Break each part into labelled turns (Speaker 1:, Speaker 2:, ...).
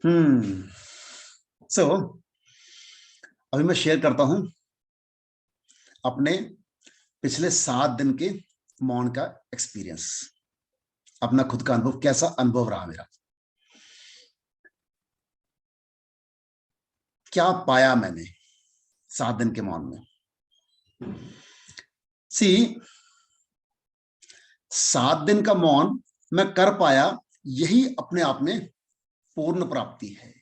Speaker 1: हम्म सो अभी मैं शेयर करता हूं अपने पिछले 7 दिन के मौन का एक्सपीरियंस, अपना खुद का अनुभव, कैसा अनुभव रहा मेरा, क्या पाया मैंने 7 दिन के मौन में। सी 7 दिन का मौन मैं कर पाया, यही अपने आप में पूर्ण प्राप्ति है।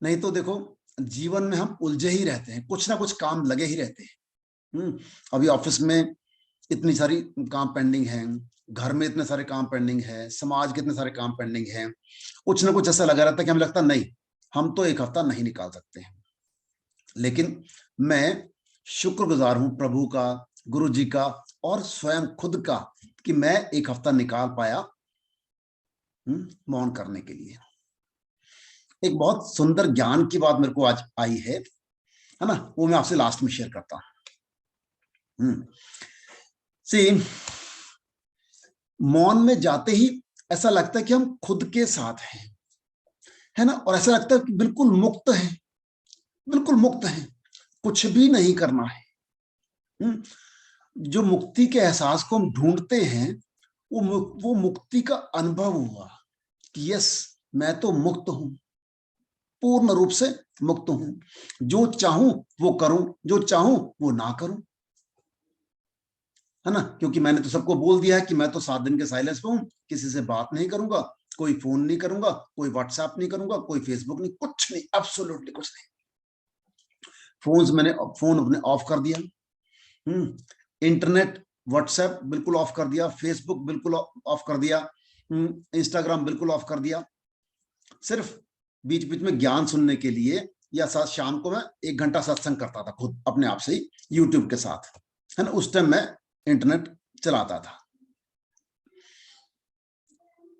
Speaker 1: नहीं तो देखो, जीवन में हम उलझे ही रहते हैं, कुछ ना कुछ काम लगे ही रहते हैं। अभी ऑफिस में इतनी सारी काम पेंडिंग है, घर में इतने सारे काम पेंडिंग है, समाज के इतने सारे काम पेंडिंग है। कुछ ना कुछ ऐसा लगा रहता है कि हमें लगता नहीं, हम तो एक हफ्ता नहीं निकाल सकते हैं। लेकिन मैं शुक्रगुजार हूं प्रभु का, गुरु जी का और स्वयं खुद का कि मैं एक हफ्ता निकाल पाया मौन करने के लिए। एक बहुत सुंदर ज्ञान की बात मेरे को आज आई है ना, वो मैं आपसे लास्ट में शेयर करता हूं। सी मौन में जाते ही ऐसा लगता है कि हम खुद के साथ हैं, है ना, और ऐसा लगता है कि बिल्कुल मुक्त है, बिल्कुल मुक्त है, कुछ भी नहीं करना है। जो मुक्ति के एहसास को हम ढूंढते हैं, वो मुक्ति का अनुभव हुआ कि यस, मैं तो मुक्त हूं, पूर्ण रूप से मुक्त हूं। जो चाहूं वो करूं, जो चाहूं वो ना करूं, है ना, क्योंकि मैंने तो सबको बोल दिया है कि मैं तो 7 दिन के साइलेंस पे हूं, किसी से बात नहीं करूंगा, कोई फोन नहीं करूंगा, कोई व्हाट्सएप नहीं करूंगा, कोई फेसबुक नहीं, कुछ नहीं, एब्सोल्युटली कुछ नहीं। फोन अपने ऑफ कर दिया, इंटरनेट, व्हाट्सएप बिल्कुल ऑफ कर दिया, फेसबुक बिल्कुल ऑफ कर दिया, इंस्टाग्राम बिल्कुल ऑफ कर दिया। सिर्फ बीच बीच में ज्ञान सुनने के लिए या शाम को मैं 1 घंटा सत्संग करता था खुद अपने आप से ही, यूट्यूब के साथ, है ना। उस टाइम मैं इंटरनेट चलाता था।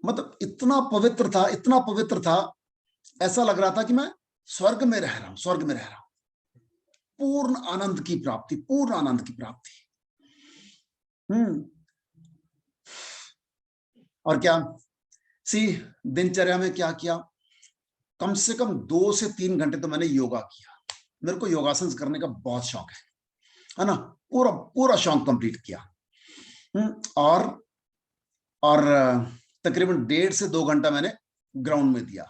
Speaker 1: मतलब इतना पवित्र था, इतना पवित्र था, ऐसा लग रहा था कि मैं स्वर्ग में रह रहा हूं, स्वर्ग में रह रहा हूं। पूर्ण आनंद की प्राप्ति, पूर्ण आनंद की प्राप्ति। और क्या, सी दिनचर्या में क्या किया, कम से कम 2 से 3 घंटे तो मैंने योगा किया। मेरे को योगासन करने का बहुत शौक है ना, पूरा पूरा शौक कंप्लीट किया। और तकरीबन 1.5 से 2 घंटा मैंने ग्राउंड में दिया,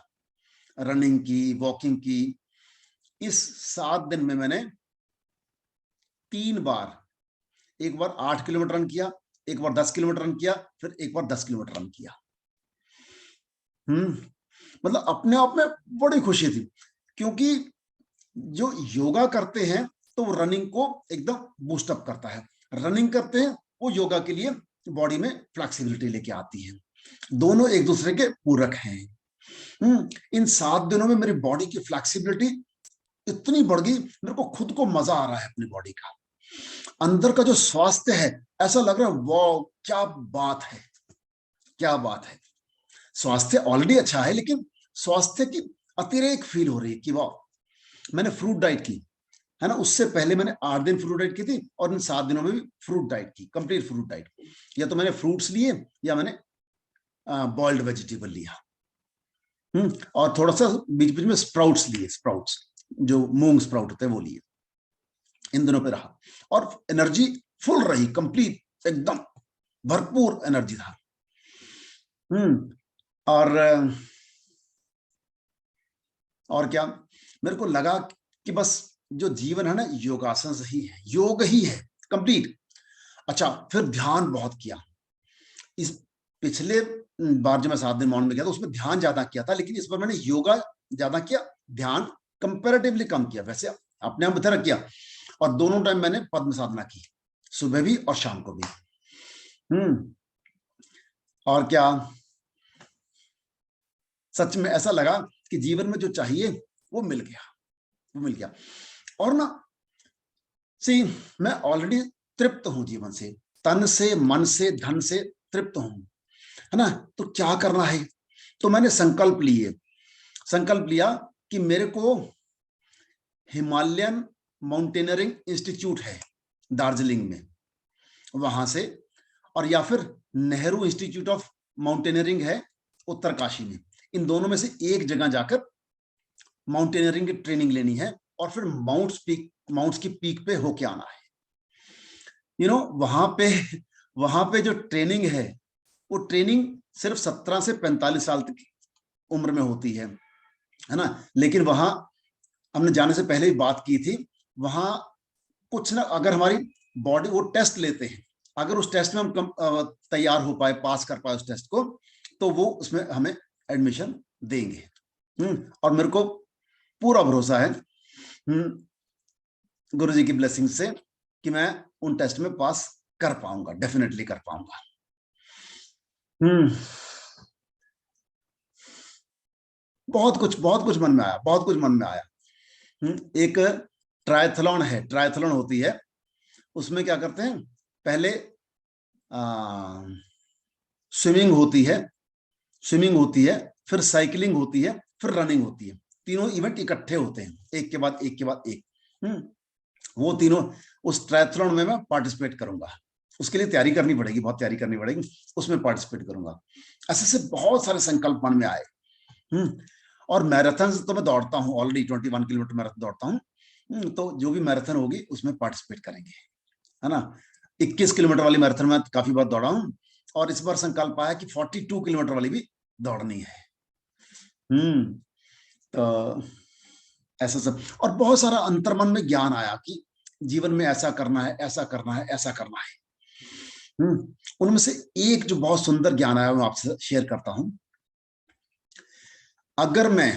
Speaker 1: रनिंग की, वॉकिंग की। इस 7 दिन में मैंने 3 बार, एक बार 8 किलोमीटर रन किया, एक बार 10 किलोमीटर रन किया, फिर एक बार 10 किलोमीटर रन किया। मतलब अपने आप में बड़ी खुशी थी, क्योंकि जो योगा करते हैं तो वो रनिंग को एकदम बूस्टअप करता है, रनिंग करते हैं वो योगा के लिए बॉडी में फ्लेक्सिबिलिटी लेके आती है, दोनों एक दूसरे के पूरक हैं। इन 7 दिनों में मेरी बॉडी की फ्लेक्सिबिलिटी इतनी बढ़ गई, मेरे को खुद को मजा आ रहा है अपनी बॉडी का, अंदर का जो स्वास्थ्य है, ऐसा लग रहा है वाह क्या बात है, क्या बात है। स्वास्थ्य ऑलरेडी अच्छा है, लेकिन स्वास्थ्य की अतिरेक फील हो रही है कि वाह। मैंने फ्रूट डाइट की, है ना, उससे पहले मैंने 8 दिन फ्रूट डाइट की थी, और इन 7 दिनों में भी फ्रूट डाइट की, कंप्लीट फ्रूट डाइट। या तो मैंने फ्रूट्स लिए या मैंने बॉइल्ड वेजिटेबल लिया, और थोड़ा सा बीच बीच में स्प्राउट्स लिए, स्प्राउट्स जो मूंग स्प्राउट होते हैं वो लिए। इन दिनों पे रहा और एनर्जी फुल रही, कंप्लीट एकदम भरपूर एनर्जी था। और और क्या, मेरे को लगा कि बस जो जीवन है ना, योगासन ही है, योग ही है कंप्लीट। अच्छा, फिर ध्यान बहुत किया। इस पिछले बार जो मैं 7 दिन मौन में गया था उसमें ध्यान ज्यादा किया था, लेकिन इस बार मैंने योगा ज्यादा किया, ध्यान कंपैरेटिवली कम किया। वैसे अपने आप बेहतर किया, और दोनों टाइम मैंने पद्म साधना की, सुबह भी और शाम को भी। और क्या, सच में ऐसा लगा कि जीवन में जो चाहिए वो मिल गया, वो मिल गया। और ना सी मैं ऑलरेडी तृप्त हूं जीवन से, तन से, मन से, धन से तृप्त हूं, है ना। तो क्या करना है, तो मैंने संकल्प लिया कि मेरे को हिमालयन माउंटेनियरिंग इंस्टीट्यूट है दार्जिलिंग में, वहां से और या फिर नेहरू इंस्टीट्यूट ऑफ माउंटेनियरिंग है उत्तरकाशी में। इन दोनों में से एक जगह जाकर माउंटेनियरिंग की ट्रेनिंग लेनी है और फिर माउंट्स की पीक पे होके आना है। वहां पे जो ट्रेनिंग है वो ट्रेनिंग सिर्फ 17 से 45 साल तक की उम्र में होती है ना। लेकिन वहां हमने जाने से पहले ही बात की थी, वहां कुछ ना, अगर हमारी बॉडी, वो टेस्ट लेते हैं, अगर उस टेस्ट में हम तैयार हो पाए, पास कर पाए उस टेस्ट को, तो वो उसमें हमें एडमिशन देंगे। और मेरे को पूरा भरोसा है गुरु जी की ब्लेसिंग से कि मैं उन टेस्ट में पास कर पाऊंगा, डेफिनेटली कर पाऊंगा। बहुत कुछ मन में आया, बहुत कुछ मन में आया। एक ट्रायथलॉन है, ट्रायथलॉन होती है, उसमें क्या करते हैं, पहले स्विमिंग होती है, फिर साइकिलिंग होती है, फिर रनिंग होती है। तीनों इवेंट इकट्ठे होते हैं, एक के बाद एक के बाद एक। वो तीनों, उस ट्रायथलॉन में मैं पार्टिसिपेट करूंगा। उसके लिए तैयारी करनी पड़ेगी, बहुत तैयारी करनी पड़ेगी, उसमें पार्टिसिपेट करूंगा। ऐसे से बहुत सारे संकल्प मन में आए। और मैराथन तो मैं दौड़ता हूँ, ऑलरेडी 21 किलोमीटर मैराथन दौड़ता हूँ। तो जो भी मैराथन होगी उसमें पार्टिसिपेट करेंगे, है ना। 21 किलोमीटर वाली मैराथन में काफी बार दौड़ा हूँ, और इस बार संकल्प आया कि 42 किलोमीटर वाली भी दौड़नी है। तो ऐसा सब, और बहुत सारा अंतर्मन में ज्ञान आया कि जीवन में ऐसा करना है, ऐसा करना है, ऐसा करना है। उनमें से एक जो बहुत सुंदर ज्ञान आया, मैं आपसे शेयर करता हूं। अगर मैं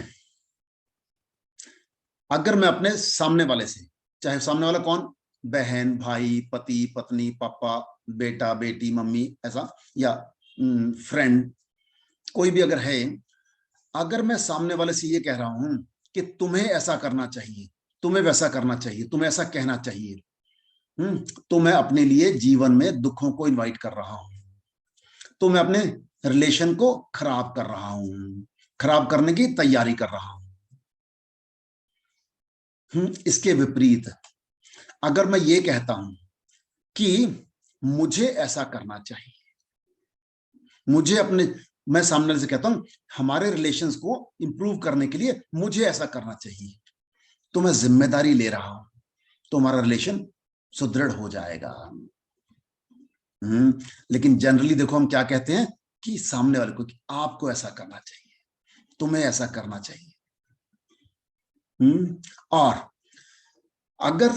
Speaker 1: अपने सामने वाले से, चाहे सामने वाला कौन, बहन, भाई, पति, पत्नी, पापा, बेटा, बेटी, मम्मी, ऐसा, या फ्रेंड, कोई भी अगर है, अगर मैं सामने वाले से ये कह रहा हूं कि तुम्हें ऐसा करना चाहिए, तुम्हें वैसा करना चाहिए, तुम्हें ऐसा कहना चाहिए, तो मैं अपने लिए जीवन में दुखों को इनवाइट कर रहा हूं, तो मैं अपने रिलेशन को खराब कर रहा हूं, खराब करने की तैयारी कर रहा हूं। इसके विपरीत अगर मैं ये कहता हूं कि मुझे ऐसा करना चाहिए, मैं सामने वाले से कहता हूं हमारे रिलेशंस को इंप्रूव करने के लिए मुझे ऐसा करना चाहिए, तो मैं जिम्मेदारी ले रहा हूं, तो हमारा रिलेशन सुदृढ़ हो जाएगा। लेकिन जनरली देखो हम क्या कहते हैं कि सामने वाले को, कि आपको ऐसा करना चाहिए, तुम्हें ऐसा करना चाहिए। और अगर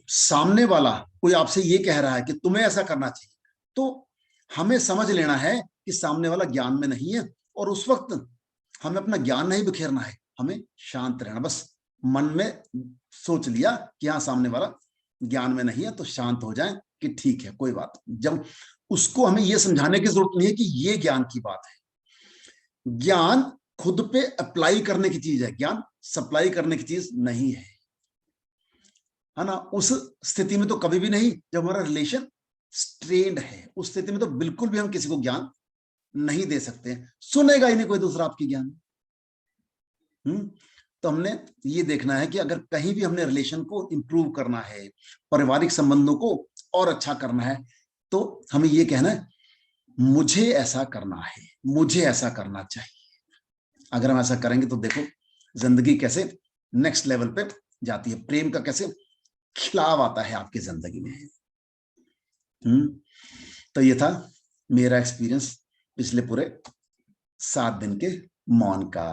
Speaker 1: सामने वाला कोई आपसे ये कह रहा है कि तुम्हें ऐसा करना चाहिए, तो हमें समझ लेना है कि सामने वाला ज्ञान में नहीं है, और उस वक्त हमें अपना ज्ञान नहीं बिखेरना है, हमें शांत रहना। बस मन में सोच लिया कि हाँ सामने वाला ज्ञान में नहीं है, तो शांत हो जाए कि ठीक है, कोई बात। जब उसको हमें यह समझाने की जरूरत नहीं है कि ये ज्ञान की बात है। ज्ञान खुद पे अप्लाई करने की चीज है, ज्ञान सप्लाई करने की चीज नहीं है ना। उस स्थिति में तो कभी भी नहीं, जब हमारा रिलेशन स्ट्रेन्ड है, उस स्थिति में तो बिल्कुल भी हम किसी को ज्ञान नहीं दे सकते, सुनेगा ही नहीं कोई दूसरा आपकी ज्ञान। तो हमने ये देखना है कि अगर कहीं भी हमने रिलेशन को इंप्रूव करना है, पारिवारिक संबंधों को और अच्छा करना है, तो हमें ये कहना है मुझे ऐसा करना है, मुझे ऐसा करना चाहिए। अगर हम ऐसा करेंगे तो देखो जिंदगी कैसे नेक्स्ट लेवल पे जाती है, प्रेम का कैसे खिलाव आता है आपकी जिंदगी में। तो ये था मेरा एक्सपीरियंस पिछले पूरे 7 दिन के मौन का।